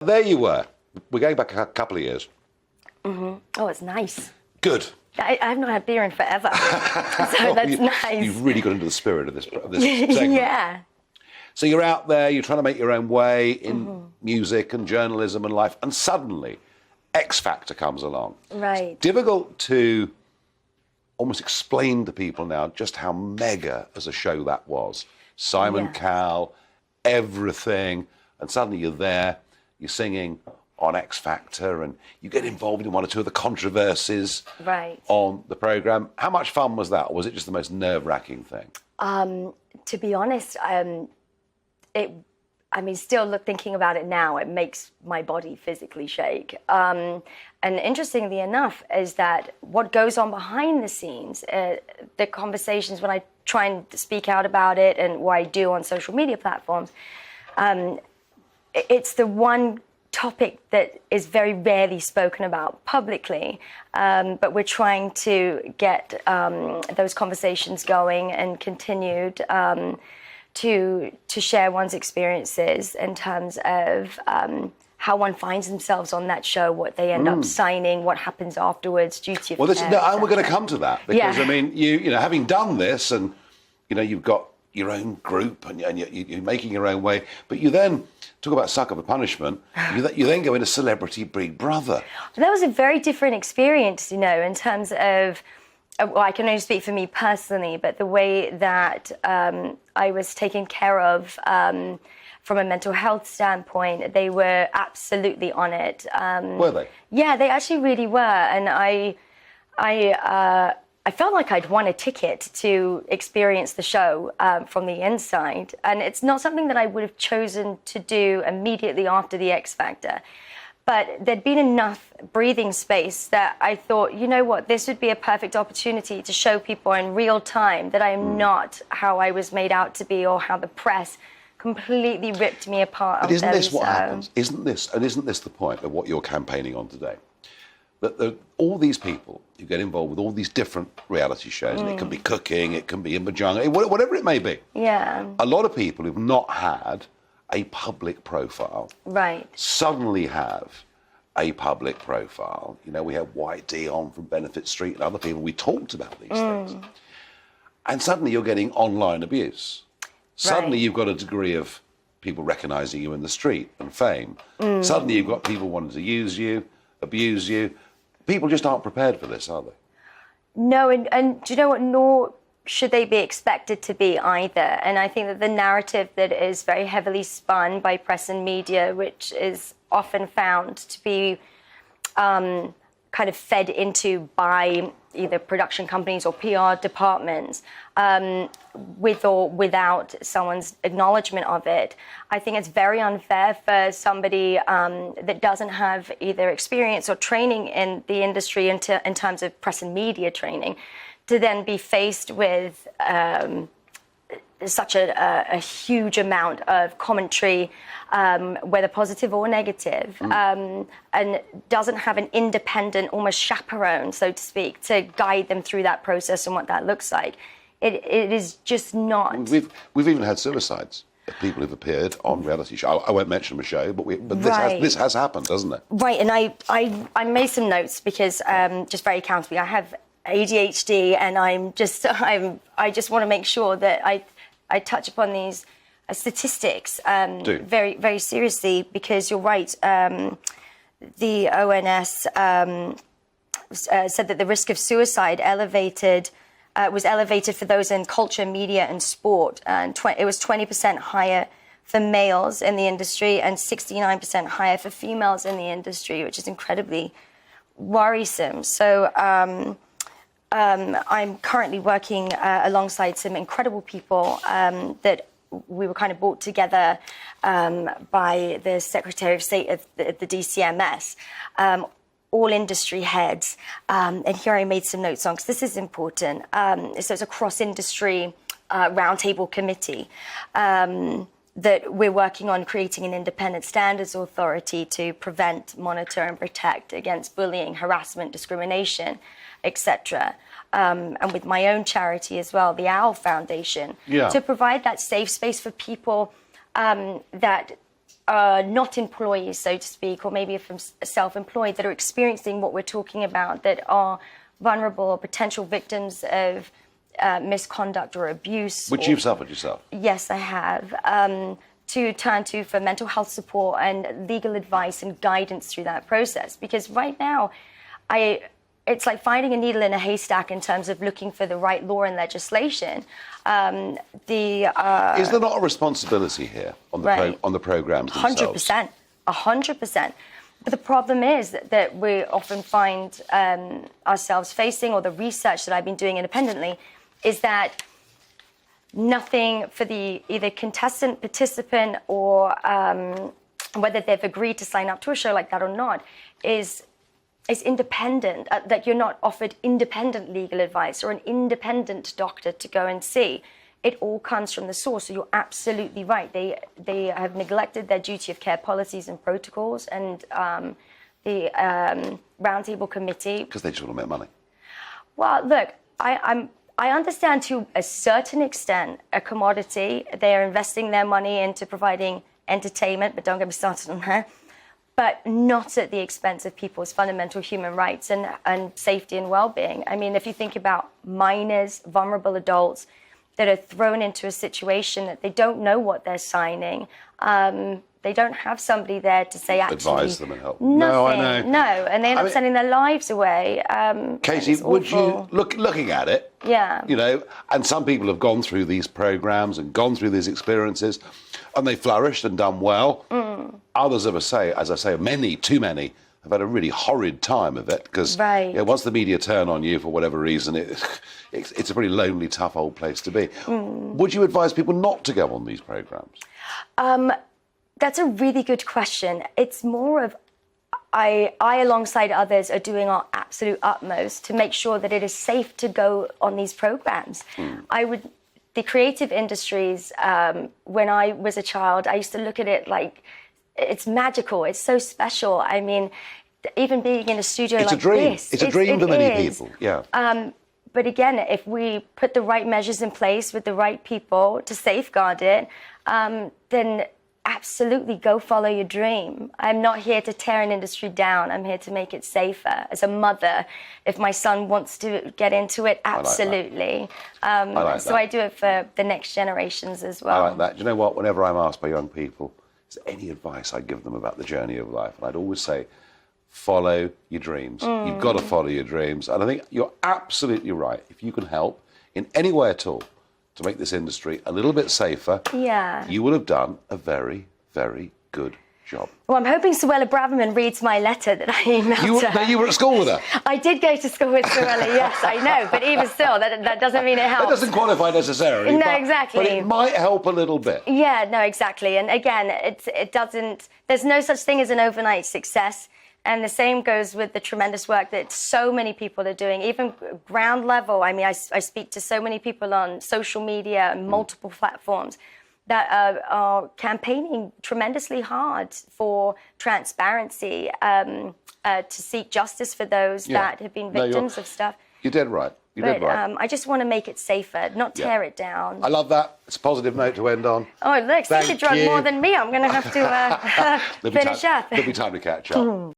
There you were. We're going back a couple of years. Mm-hmm. Oh, it's nice. Good. I've not had beer in forever, so that's nice. You've really got into the spirit of this segment. Yeah. So you're out there, you're trying to make your own way in music and journalism and life, and suddenly X Factor comes along. Right. It's difficult to almost explain to people now just how mega as a show that was. Simon Cowell, everything, and suddenly you're there, you're singing on X Factor, and you get involved in one or two of the controversies on the programme. How much fun was that, or was it just the most nerve-wracking thing? To be honest, still thinking about it now, it makes my body physically shake. And interestingly enough, is that what goes on behind the scenes, the conversations when I try and speak out about it and what I do on social media platforms, it's the one topic that is very rarely spoken about publicly, but we're trying to get those conversations going and continued to share one's experiences in terms of how one finds themselves on that show, what they end up signing, what happens afterwards, duty of care. And we're going to come to that because I mean, you know, having done this, and you know, you've got your own group and you're making your own way, but you then talk about sucker for punishment. You then go into Celebrity Big Brother. That was a very different experience, you know, in terms of, well, I can only speak for me personally, but the way that I was taken care of from a mental health standpoint, they were absolutely on it. Were they? Yeah, they actually really were, and I felt like I'd won a ticket to experience the show from the inside. And it's not something that I would have chosen to do immediately after the X Factor. But there'd been enough breathing space that I thought, you know what, this would be a perfect opportunity to show people in real time that I am not how I was made out to be, or how the press completely ripped me apart. But isn't this what happens? Isn't this the point of what you're campaigning on today? That all these people who get involved with all these different reality shows, and it can be cooking, it can be in the jungle, whatever it may be. Yeah. A lot of people who've not had a public profile suddenly have a public profile. You know, we had YD on from Benefit Street and other people. We talked about these things. And suddenly you're getting online abuse. Suddenly you've got a degree of people recognising you in the street and fame. Suddenly you've got people wanting to use you, abuse you. People just aren't prepared for this, are they? No, and do you know what? Nor should they be expected to be either. And I think that the narrative that is very heavily spun by press and media, which is often found to be kind of fed into by either production companies or PR departments, with or without someone's acknowledgement of it, I think it's very unfair for somebody that doesn't have either experience or training in the industry in terms of press and media training, to then be faced with such a huge amount of commentary, whether positive or negative, and doesn't have an independent, almost chaperone, so to speak, to guide them through that process and what that looks like. It is just not. We've even had suicides of people who've appeared on reality shows. I won't mention the show, but this has happened, hasn't it? Right, and I made some notes because just very accountably, I have ADHD, and I just want to make sure that I touch upon these statistics very, very seriously, because you're right. The ONS said that the risk of suicide was elevated for those in culture, media, and sport. And it was 20% higher for males in the industry and 69% higher for females in the industry, which is incredibly worrisome. So I'm currently working alongside some incredible people that we were kind of brought together by the Secretary of State of the DCMS, all industry heads. And here I made some notes on, because this is important. So it's a cross-industry roundtable committee that we're working on creating an independent standards authority to prevent, monitor, and protect against bullying, harassment, discrimination, etc. And with my own charity as well, the OWL Foundation, to provide that safe space for people that are not employees, so to speak, or maybe from self-employed, that are experiencing what we're talking about, that are vulnerable or potential victims of misconduct or abuse. Which you've suffered yourself. Yes, I have. To turn to for mental health support and legal advice and guidance through that process. Because right now, it's like finding a needle in a haystack in terms of looking for the right law and legislation. Is there not a responsibility here on the programs themselves? 100%. 100%. But the problem is that we often find ourselves facing, or the research that I've been doing independently, is that nothing for the either contestant, participant, or whether they've agreed to sign up to a show like that or not, is independent, that you're not offered independent legal advice or an independent doctor to go and see. It all comes from the source. So you're absolutely right. They have neglected their duty of care policies and protocols, and the Roundtable Committee. Because they just want to make money. Well, look, I understand to a certain extent a commodity. They are investing their money into providing entertainment, but don't get me started on that. But not at the expense of people's fundamental human rights and safety and well-being. I mean, if you think about minors, vulnerable adults that are thrown into a situation that they don't know what they're signing, they don't have somebody there to say, actually, advise them and help. Nothing, no, I know. No, and they end up sending their lives away. Katie, would you, looking at it, yeah, you know, and some people have gone through these programs and gone through these experiences, and they flourished and done well. Others, as I say, many, too many, have had a really horrid time of it, because once the media turn on you for whatever reason, it's a pretty lonely, tough old place to be. Would you advise people not to go on these programs? That's a really good question. It's more of I, alongside others, are doing our absolute utmost to make sure that it is safe to go on these programs. The creative industries, when I was a child, I used to look at it like it's magical. It's so special. I mean, even being in a studio like this. It's a dream for many people, yeah. But again, if we put the right measures in place with the right people to safeguard it, then absolutely go follow your dream. I'm not here to tear an industry down. I'm here to make it safer. As a mother, if my son wants to get into it, absolutely. So I do it for the next generations as well. I like that. Do you know what? Whenever I'm asked by young people, is there any advice I give them about the journey of life? And I'd always say, follow your dreams. You've got to follow your dreams. And I think you're absolutely right. If you can help in any way at all to make this industry a little bit safer, you will have done a very, very good job. Well, I'm hoping Suella Braverman reads my letter that I emailed to her. You were at school with her? I did go to school with Suella, yes, I know. But even still, that doesn't mean it helps. That doesn't qualify necessarily. No, exactly. But it might help a little bit. Yeah, no, exactly. And again, it doesn't... There's no such thing as an overnight success. And the same goes with the tremendous work that so many people are doing, even ground level. I mean, I speak to so many people on social media and multiple platforms that are campaigning tremendously hard for transparency, to seek justice for those that have been victims of stuff. You're dead right. You're dead right. I just want to make it safer, not tear it down. I love that. It's a positive note to end on. Oh, look, you could drug more than me. I'm going to have to finish up. There'll be time to catch up.